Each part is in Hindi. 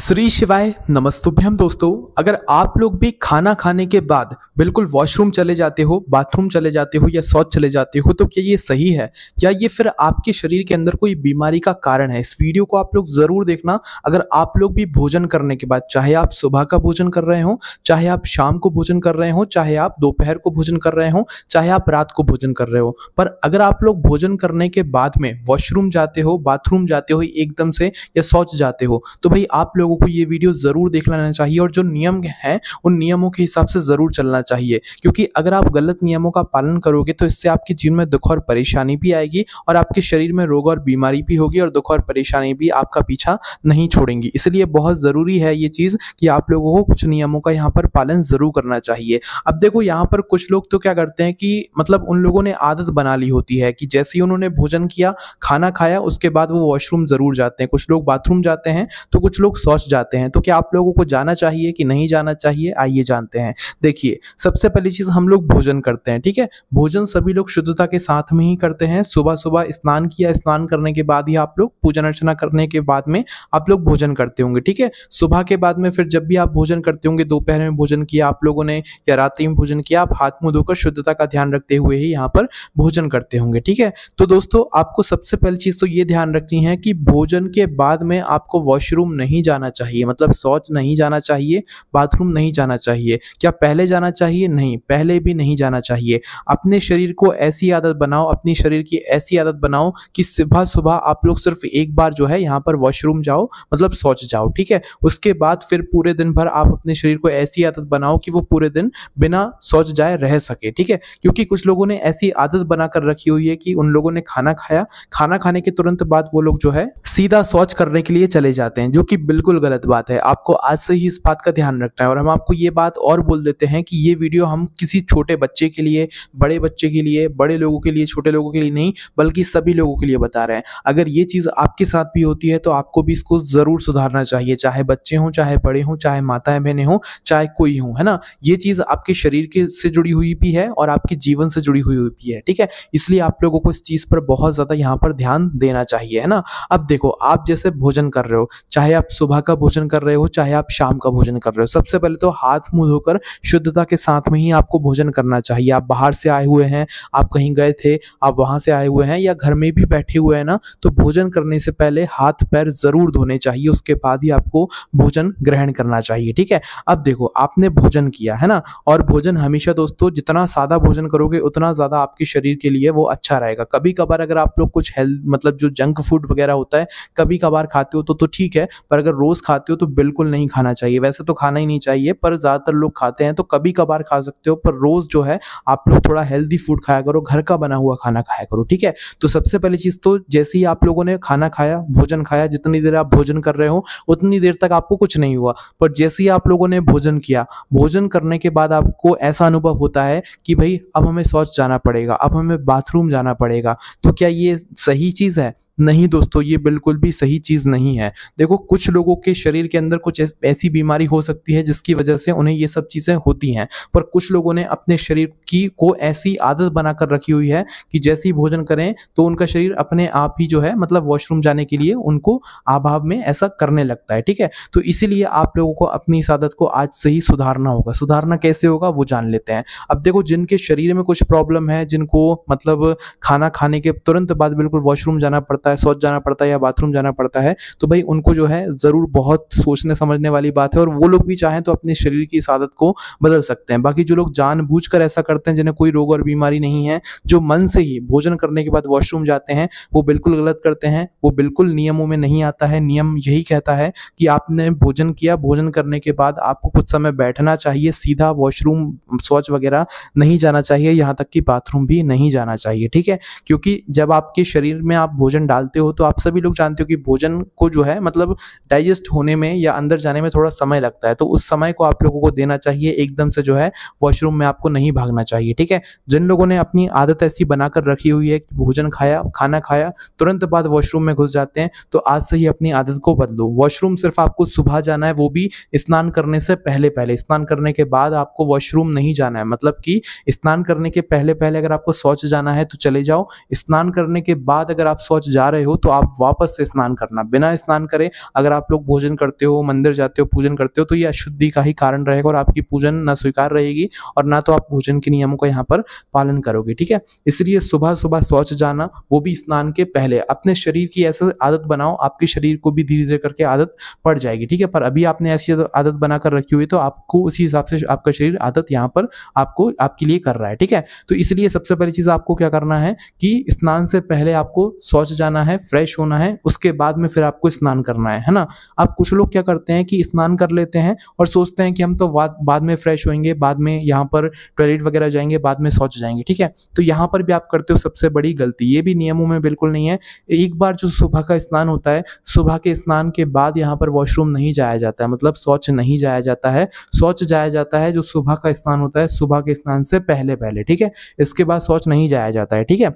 श्री शिवाय नमस्तुभ्यम दोस्तों। अगर आप लोग भी खाना खाने के बाद बिल्कुल वॉशरूम चले जाते हो, बाथरूम चले जाते हो या शौच चले जाते हो, तो क्या ये सही है? क्या ये फिर आपके शरीर के अंदर कोई बीमारी का कारण है? इस वीडियो को आप लोग जरूर देखना। अगर आप लोग भी भोजन करने के बाद, चाहे आप सुबह का भोजन कर रहे हो, चाहे आप शाम को भोजन कर रहे हो, चाहे आप दोपहर को भोजन कर रहे हो, चाहे आप रात को भोजन कर रहे हो, पर अगर आप लोग भोजन करने के बाद में वॉशरूम जाते हो, बाथरूम जाते हो एकदम से या शौच जाते हो, तो भाई आप लोगों को ये वीडियो जरूर देख लेना चाहिए और जो नियम हैं उन नियमों के हिसाब से जरूर चलना चाहिए। क्योंकि अगर आप गलत नियमों का पालन करोगे तो इससे आपके जीवन में दुख और परेशानी भी आएगी और आपके शरीर में रोग और बीमारी भी होगी और दुख और परेशानी भी आपका पीछा नहीं छोड़ेंगी। इसलिए बहुत जरूरी है ये चीज कि आप लोगों को कुछ नियमों का यहाँ पर पालन जरूर करना चाहिए। अब देखो, यहाँ पर कुछ लोग तो क्या करते हैं कि मतलब उन लोगों ने आदत बना ली होती है कि जैसे ही उन्होंने भोजन किया, खाना खाया, उसके बाद वो वॉशरूम जरूर जाते हैं। कुछ लोग बाथरूम जाते हैं तो कुछ लोग शौच जाते हैं। तो क्या आप लोगों को जाना चाहिए कि नहीं जाना चाहिए? आइए जानते हैं। देखिए, सबसे पहली चीज, हम लोग भोजन करते हैं, ठीक है। भोजन सभी लोग शुद्धता के साथ में ही करते हैं। सुबह सुबह स्नान किया, स्नान करने के बाद ही आप लोग पूजन अर्चना करने के बाद में आप लोग भोजन करते होंगे, ठीक है। सुबह के बाद में फिर जब भी आप भोजन करते होंगे, दोपहर में भोजन किया आप लोगों ने या रात्रि में भोजन किया, आप हाथ मुंह धोकर शुद्धता का ध्यान रखते हुए ही यहाँ पर भोजन करते होंगे, ठीक है। तो दोस्तों, आपको सबसे पहली चीज तो ये ध्यान रखनी है कि भोजन के बाद में आपको वॉशरूम नहीं जाना चाहिए, मतलब शौच नहीं जाना चाहिए, बाथरूम नहीं जाना चाहिए। क्या पहले जाना चाहिए? नहीं, पहले भी नहीं जाना चाहिए। अपने शरीर को ऐसी आदत बनाओ, अपनी शरीर की ऐसी आदत बनाओ कि सुबह सुबह आप लोग सिर्फ एक बार जो है यहाँ पर वॉशरूम जाओ, मतलब शौच जाओ, ठीक है। उसके बाद फिर पूरे दिन भर आप अपने शरीर को ऐसी आदत बनाओ कि वो पूरे दिन बिना शौच जाए रह सके, ठीक है। क्योंकि कुछ लोगों ने ऐसी आदत बनाकर रखी हुई है कि उन लोगों ने खाना खाया, खाना खाने के तुरंत बाद वो लोग जो है सीधा शौच करने के लिए चले जाते हैं, जो कि बिल्कुल गलत बात है। आपको आज से ही इस बात का ध्यान रखना है। और हम आपको ये बात और बोल देते हैं कि ये वीडियो हम किसी छोटे बच्चे के लिए, बड़े बच्चे के लिए, बड़े लोगों के लिए, छोटे लोगों के लिए नहीं, बल्कि सभी लोगों के लिए बता रहे हैं। अगर ये चीज आपके साथ भी होती है तो आपको भी इसको जरूर सुधारना चाहिए, चाहे बच्चे हों, चाहे बड़े हों, चाहे माताएं बहनें हों, चाहे कोई हो, है ना। ये चीज आपके शरीर के से जुड़ी हुई भी है और आपके जीवन से जुड़ी हुई भी है, ठीक है। इसलिए आप लोगों को इस चीज पर बहुत ज्यादा यहाँ पर ध्यान देना चाहिए, है ना। अब देखो, आप जैसे भोजन कर रहे हो, चाहे आप सुबह का भोजन कर रहे हो, चाहे आप शाम का भोजन कर रहे हो, सबसे पहले तो हाथ मुंह धोकर शुद्धता के साथ में ही आपको भोजन करना चाहिए। आप बाहर से आए हुए हैं, आप कहीं गए थे, आप वहां से आए हुए हैं या घर में भी बैठे हुए हैं ना, तो भोजन करने से पहले हाथ पैर जरूर धोने चाहिए। उसके बाद ही आपको भोजन ग्रहण करना चाहिए, ठीक है। अब देखो, आपने भोजन किया है ना, और भोजन हमेशा दोस्तों जितना सादा भोजन करोगे उतना ज्यादा आपके शरीर के लिए वो अच्छा रहेगा। कभी कभार अगर आप लोग कुछ हेल्थ मतलब जो जंक फूड वगैरह होता है कभी कभार खाते हो तो ठीक है, पर अगर रोज खाते हो तो बिल्कुल नहीं खाना चाहिए। वैसे तो खाना ही नहीं चाहिए, पर ज्यादातर लोग खाते हैं तो कभी कभार खा सकते हो, पर रोज जो है आप लोग थोड़ा हेल्दी फूड खाया करो, घर का बना हुआ खाना खाया करो, ठीक है। तो सबसे पहली चीज तो जैसे ही आप लोगों ने खाना खाया, भोजन खाया, जितनी देर आप भोजन कर रहे हो उतनी देर तक आपको कुछ नहीं हुआ, पर जैसे ही आप लोगों ने भोजन किया, भोजन करने के बाद आपको ऐसा अनुभव होता है कि भाई अब हमें शौच जाना पड़ेगा, अब हमें बाथरूम जाना पड़ेगा, तो क्या ये सही चीज है? नहीं दोस्तों, ये बिल्कुल भी सही चीज नहीं है। देखो, कुछ लोगों के शरीर के अंदर कुछ ऐसी बीमारी हो सकती है जिसकी वजह से उन्हें ये सब चीजें होती हैं, पर कुछ लोगों ने अपने शरीर की को ऐसी आदत बनाकर रखी हुई है कि जैसे ही भोजन करें तो उनका शरीर अपने आप ही जो है मतलब वॉशरूम जाने के लिए उनको अभाव में ऐसा करने लगता है, ठीक है। तो इसीलिए आप लोगों को अपनी इस आदत को आज से ही सुधारना होगा। सुधारना कैसे होगा वो जान लेते हैं। अब देखो, जिनके शरीर में कुछ प्रॉब्लम है, जिनको मतलब खाना खाने के तुरंत बाद बिल्कुल वॉशरूम जाना पड़ता है, शौच जाना पड़ता है या बाथरूम जाना पड़ता है, तो भाई उनको जो है जरूर बहुत सोचने समझने वाली बात है, और वो लोग भी चाहें तो अपने शरीर की इस आदत को बदल सकते हैं। बाकी जो लोग जानबूझकर ऐसा करते हैं, जिन्हें कोई रोग और बीमारी नहीं है, जो मन से ही भोजन करने के बाद वॉशरूम जाते हैं, वो बिल्कुल गलत करते हैं। वो बिल्कुल नियमों में नहीं आता है। नियम यही कहता है कि आपने भोजन किया, भोजन करने के बाद आपको कुछ समय बैठना चाहिए, सीधा वॉशरूम शौच वगैरह नहीं जाना चाहिए, यहाँ तक कि बाथरूम भी नहीं जाना चाहिए, ठीक है। क्योंकि जब आपके शरीर में आप भोजन डालते हो तो आप सभी लोग जानते हो कि भोजन को जो है मतलब डाइजेस्ट होने में या अंदर जाने में थोड़ा समय लगता है, तो उस समय को आप लोगों को देना चाहिए। एकदम से जो है वॉशरूम में आपको नहीं भागना चाहिए, ठीक है। जिन लोगों ने अपनी आदत ऐसी बनाकर रखी हुई है कि भोजन खाया, खाना खाया, तुरंत बाद वॉशरूम में घुस जाते हैं, तो आज से ही अपनी आदत को बदलो। वॉशरूम सिर्फ आपको सुबह जाना है, वो भी स्नान करने से पहले पहले। स्नान करने के बाद आपको वॉशरूम नहीं जाना है, मतलब कि स्नान करने के पहले पहले अगर आपको शौच जाना है तो चले जाओ। स्नान करने के बाद अगर आप शौच जा जा रहे हो तो आप वापस से स्नान करना, बिना स्नान करे अगर आप लोग भोजन करते हो, मंदिर जाते हो, पूजन करते हो तो ये अशुद्धि का ही कारण रहेगा और आपकी पूजन ना स्वीकार रहेगी और ना तो आप भोजन के नियमों का यहाँ पर पालन करोगे, ठीक है। इसलिए सुबह सुबह शौच जाना, वो भी स्नान के पहले, अपने शरीर की ऐसे आदत बनाओ, आपके शरीर को भी धीरे धीरे करके आदत पड़ जाएगी, ठीक है। पर अभी आपने ऐसी आदत बनाकर रखी हुई तो आपको उसी हिसाब से आपका शरीर आदत यहाँ पर आपको आपके लिए कर रहा है, ठीक है। तो इसलिए सबसे पहली चीज आपको क्या करना है कि स्नान से पहले आपको शौच जाना है, फ्रेश होना है, उसके बाद में फिर आपको स्नान करना है ना। अब कुछ लोग क्या करते हैं कि स्नान कर लेते हैं और सोचते हैं कि हम तो बाद में फ्रेश होएंगे, बाद में यहाँ पर टॉयलेट वगैरह जाएंगे, बाद में शौच जाएंगे, ठीक है। तो यहाँ पर भी आप करते हो सबसे बड़ी गलती, ये भी नियमों में बिल्कुल नहीं है। एक बार जो सुबह का स्नान होता है, सुबह के स्नान के बाद यहाँ पर वॉशरूम नहीं जाया जाता है, मतलब शौच नहीं जाया जाता है। शौच जाया जाता है जो सुबह का स्नान होता है, सुबह के स्नान से पहले पहले, ठीक है। इसके बाद शौच नहीं जाया जाता है, ठीक है।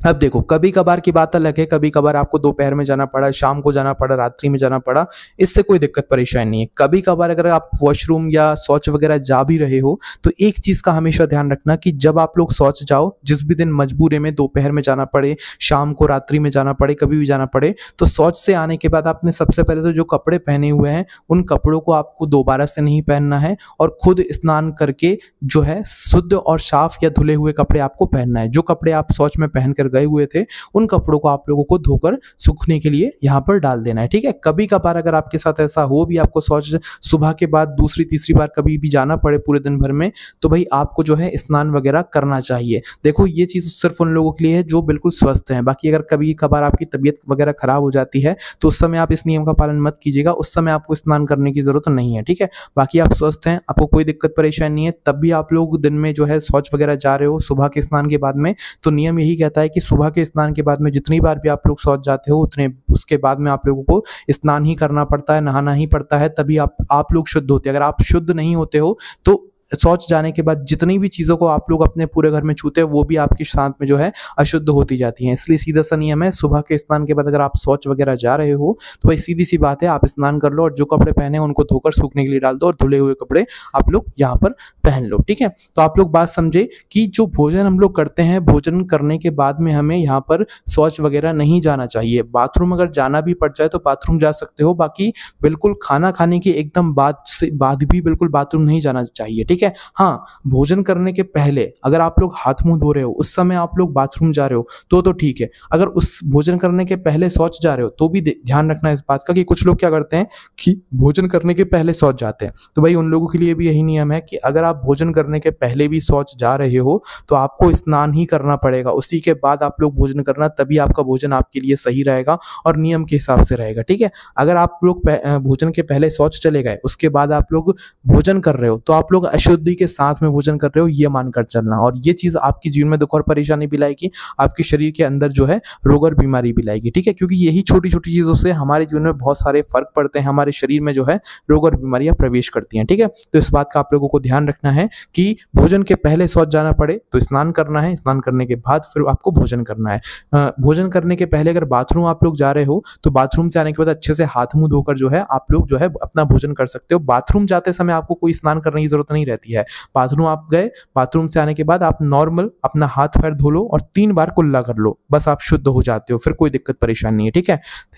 अब देखो, कभी कभार की बात अलग है, कभी कभार आपको दोपहर में जाना पड़ा, शाम को जाना पड़ा, रात्रि में जाना पड़ा, इससे कोई दिक्कत परेशानी नहीं है। कभी कभार अगर आप वॉशरूम या शौच वगैरह जा भी रहे हो तो एक चीज का हमेशा ध्यान रखना कि जब आप लोग शौच जाओ, जिस भी दिन मजबूरी में दोपहर में जाना पड़े, शाम को, रात्रि में जाना पड़े, कभी भी जाना पड़े, तो शौच से आने के बाद आपने सबसे पहले तो जो कपड़े पहने हुए हैं उन कपड़ों को आपको दोबारा से नहीं पहनना है और खुद स्नान करके जो है शुद्ध और साफ या धुले हुए कपड़े आपको पहनना है। जो कपड़े आप शौच में पहनकर गए हुए थे उन कपड़ों को आप लोगों को धोकर सूखने के लिए यहाँ पर डाल देना है, ठीक है। कभी कभार अगर आपके साथ ऐसा हो भी, आपको शौच सुबह के बाद दूसरी तीसरी बार कभी भी जाना पड़े पूरे दिन भर में, तो भाई आपको जो है स्नान वगैरह करना चाहिए। देखो, ये चीज सिर्फ उन लोगों के लिए है जो बिल्कुल स्वस्थ हैं। बाकी अगर कभी कभार आपकी तबीयत वगैरह खराब हो जाती है तो उस समय आप इस नियम का पालन मत कीजिएगा, उस समय आपको स्नान करने की जरूरत नहीं है, ठीक है। बाकी आप स्वस्थ हैं, आपको कोई दिक्कत परेशानी नहीं है, तब भी आप लोग दिन में जो है शौच वगैरह जा रहे हो सुबह के स्नान के बाद में, तो नियम यही कहता है कि सुबह के स्नान के बाद में जितनी बार भी आप लोग शौच जाते हो उतने उसके बाद में आप लोगों को स्नान ही करना पड़ता है, नहाना ही पड़ता है, तभी आप लोग शुद्ध होते हैं। अगर आप शुद्ध नहीं होते हो तो शौच जाने के बाद जितनी भी चीज़ों को आप लोग अपने पूरे घर में छूते हैं वो भी आपके साथ में जो है अशुद्ध होती जाती हैं। इसलिए सीधा सा नियम है, सुबह के स्नान के बाद अगर आप शौच वगैरह जा रहे हो तो भाई सीधी सी बात है, आप स्नान कर लो और जो कपड़े पहने हैं उनको धोकर सूखने के लिए डाल दो और धुले हुए कपड़े आप लोग यहाँ पर पहन लो, ठीक है। तो आप लोग बात समझे कि जो भोजन हम लोग करते हैं, भोजन करने के बाद में हमें यहाँ पर शौच वगैरह नहीं जाना चाहिए। बाथरूम अगर जाना भी पड़ जाए तो बाथरूम जा सकते हो, बाकी बिल्कुल खाना खाने के एकदम बाद भी बिल्कुल बाथरूम नहीं जाना चाहिए, ठीक है। हाँ, भोजन करने के पहले अगर आप लोग हाथ मुंह धो रहे हो, उस समय आप लोग बाथरूम जा रहे हो तो ठीक है। अगर उस भोजन करने के पहले शौच जा रहे हो तो भी ध्यान रखना इस बात का कि कुछ लोग क्या करते हैं कि भोजन करने के पहले शौच जाते हैं। तो भाई उन लोगों के लिए भी यही नियम है कि अगर आप भोजन करने के पहले भी शौच जा रहे हो तो आपको स्नान ही करना पड़ेगा, उसी के बाद आप लोग भोजन करना, तभी आपका भोजन आपके लिए सही रहेगा और नियम के हिसाब से रहेगा, ठीक है। अगर आप लोग भोजन के पहले शौच चले गए, उसके बाद आप लोग भोजन कर रहे हो तो आप लोग अशुद्धि के साथ में भोजन कर रहे हो, ये मानकर चलना। और ये चीज आपकी जीवन में दुख और परेशानी भी लाएगी, आपके शरीर के अंदर जो है रोग और बीमारी भी लाएगी, ठीक है। क्योंकि यही छोटी छोटी चीजों से हमारे जीवन में बहुत सारे फर्क पड़ते हैं, हमारे शरीर में जो है रोग और बीमारियां प्रवेश करती हैं, ठीक है। तो इस बात का आप लोगों को ध्यान रखना है कि भोजन के पहले शौच जाना पड़े तो स्नान करना है, स्नान करने के बाद फिर आपको भोजन करना है। भोजन करने के पहले अगर बाथरूम आप लोग जा रहे हो तो बाथरूम से आने के बाद अच्छे से हाथ मुंह धोकर जो है आप लोग जो है अपना भोजन कर सकते हो। बाथरूम जाते समय आपको कोई स्नान करने की जरूरत नहीं रहती है। बाथरूम आप गए, बाथरूम से आने के बाद आप नॉर्मल अपना हाथ पैर धो लो और 3 बार कुल्ला कर लो, बस आप शुद्ध हो जाते हो, फिर कोई दिक्कत परेशानी नहीं है, ठीक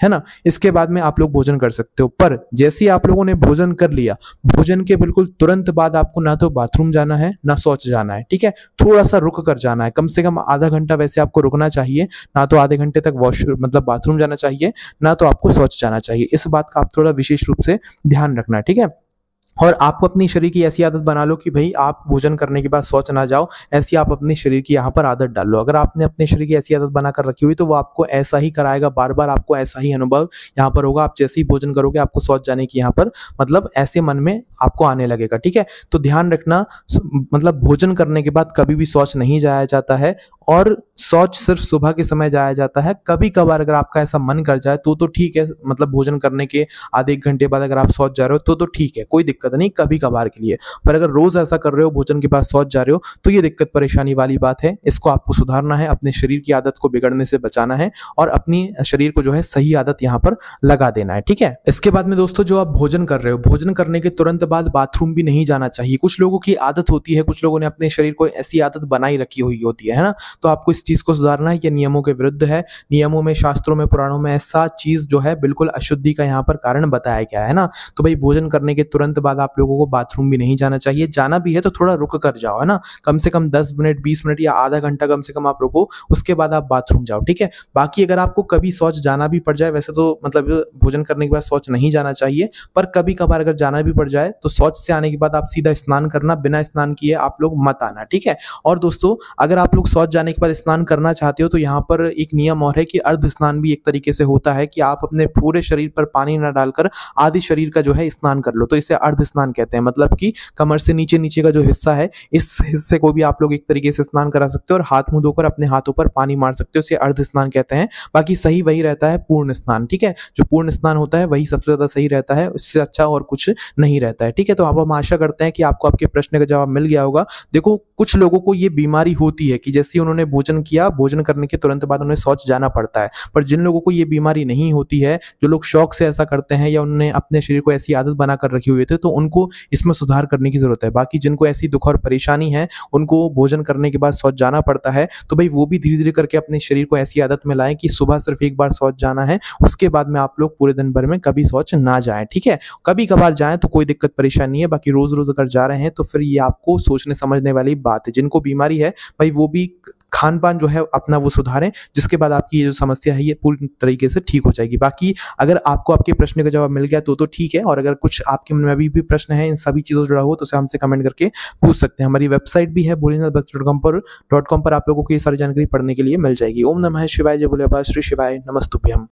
है ना। इसके बाद में आप लोग भोजन कर सकते हो। पर जैसे ही आप लोगों ने भोजन कर लिया, भोजन के बिल्कुल तुरंत बाद आपको ना तो बाथरूम जाना है ना शौच जाना है, ठीक है। थोड़ा सा रुक कर जाना है, कम से कम आधा घंटा वैसे आपको रुकना चाहिए, ना तो आधे घंटे तक मतलब बाथरूम जाना चाहिए, ना तो आपको शौच जाना चाहिए। इस बात का आप थोड़ा विशेष रूप से ध्यान रखना, ठीक है। और आपको अपनी शरीर की ऐसी आदत बना लो कि भाई आप भोजन करने के बाद शौच ना जाओ, ऐसी आप अपने शरीर की यहाँ पर आदत डाल लो। अगर आपने अपने शरीर की ऐसी आदत बनाकर रखी हुई तो वो आपको ऐसा ही कराएगा, बार बार आपको ऐसा ही अनुभव यहाँ पर होगा। आप जैसे ही भोजन करोगे आपको शौच जाने की यहाँ पर मतलब ऐसे मन में आपको आने लगेगा, ठीक है। तो ध्यान रखना, मतलब भोजन करने के बाद कभी भी शौच नहीं जाया जाता है और शौच सिर्फ सुबह के समय जाया जाता है। कभी कभार अगर आपका ऐसा मन कर जाए तो ठीक है, मतलब भोजन करने के आधे 1 घंटे बाद अगर आप शौच जा रहे हो तो ठीक है, कोई दिक्कत दिक्कत नहीं, कभी कभार के लिए। पर अगर रोज ऐसा कर रहे हो, भोजन के बाद शौच जा रहे हो, तो ये दिक्कत परेशानी वाली बात है। इसको आपको सुधारना है, अपने शरीर की आदत को बिगड़ने से बचाना है और अपनी शरीर को जो है सही आदत यहाँ पर लगा देना है, ठीक है। इसके बाद में दोस्तों, जो आप भोजन कर रहे हो, भोजन करने के तुरंत बाद बाथरूम भी नहीं जाना चाहिए। कुछ लोगों की आदत होती है, कुछ लोगों ने अपने शरीर को ऐसी आदत बनाई रखी हुई होती है ना। तो आपको इस चीज को सुधारना है, ये नियमों के विरुद्ध है। नियमों में, शास्त्रों में, पुराणों में ऐसा चीज जो है बिल्कुल अशुद्धि का यहाँ पर कारण बताया गया है ना। तो भाई भोजन करने के तुरंत बाद आप लोगों को बाथरूम भी नहीं जाना चाहिए। जाना भी है तो थोड़ा रुक कर जाओ, है ना। कम से कम 10 मिनट, 20 मिनट या आधा घंटा कम से कम आप रुको, उसके बाद आप बाथरूम जाओ, ठीक है। बाकी अगर आपको कभी शौच जाना भी पड़ जाए, वैसे तो मतलब भोजन करने के बाद शौच नहीं जाना चाहिए, पर कभी कभार अगर जाना भी पड़ जाए तो शौच से आने के बाद आप सीधा स्नान करना, बिना स्नान किए आप लोग मत आना, ठीक है। और दोस्तों, अगर आप लोग शौच जाने के बाद स्नान करना चाहते हो तो यहाँ पर एक नियम और है कि अर्ध स्नान भी एक तरीके से होता है कि आप अपने पूरे शरीर पर पानी न डालकर आधे शरीर का जो है स्नान कर लो, तो इसे अर्ध स्नान कहते हैं। मतलब कि कमर से नीचे नीचे का जो हिस्सा है, इस हिस्से को भी आप लोग एक तरीके से स्नान करा सकते हो और हाथ मुंह धोकर अपने हाथों पर पानी मार सकते हो, इसे अर्ध स्नान कहते हैं। बाकी सही वही रहता है पूर्ण स्नान, ठीक है। जो पूर्ण स्नान होता है वही सबसे ज्यादा सही रहता है, उससे अच्छा और कुछ नहीं रहता है, ठीक है। तो अब हम आशा करते हैं कि आपको आपके प्रश्न का जवाब मिल गया होगा। देखो, कुछ लोगों को ये बीमारी होती है कि जैसे ही उन्होंने भोजन किया, भोजन करने के तुरंत बाद उन्हें शौच जाना पड़ता है। पर जिन लोगों को ये बीमारी नहीं होती है, जो लोग शौक से ऐसा करते हैं या उन्होंने अपने शरीर को ऐसी आदत बनाकर रखी हुई थी, तो उनको इसमें सुधार करने की जरूरत है। बाकी जिनको ऐसी दुख और परेशानी है, उनको भोजन करने के बाद शौच जाना पड़ता है, तो भाई वो भी धीरे धीरे करके अपने शरीर को ऐसी आदत में लाएं कि सुबह सिर्फ एक बार शौच जाना है, उसके बाद में आप लोग पूरे दिन भर में कभी शौच ना जाएं, ठीक है। कभी कभार जाएं तो कोई दिक्कत परेशानी नहीं है, बाकी रोज रोज अगर जा रहे हैं तो फिर ये आपको सोचने समझने वाली बात है। जिनको बीमारी है भाई, वो भी खान पान जो है अपना वो सुधारें, जिसके बाद आपकी ये जो समस्या है ये पूरी तरीके से ठीक हो जाएगी। बाकी अगर आपको आपके प्रश्न का जवाब मिल गया तो ठीक है, और अगर कुछ आपके मन में अभी भी प्रश्न है इन सभी चीजों से जुड़ा हुआ, तो उसे हमसे कमेंट करके पूछ सकते हैं। हमारी वेबसाइट भी है भोलेनाथ.com पर आप लोगों को ये सारी जानकारी पढ़ने के लिए मिल जाएगी। ओम नमः शिवाय, जय भोले बाबा, श्री शिवाय, नमस्तुभ्यम।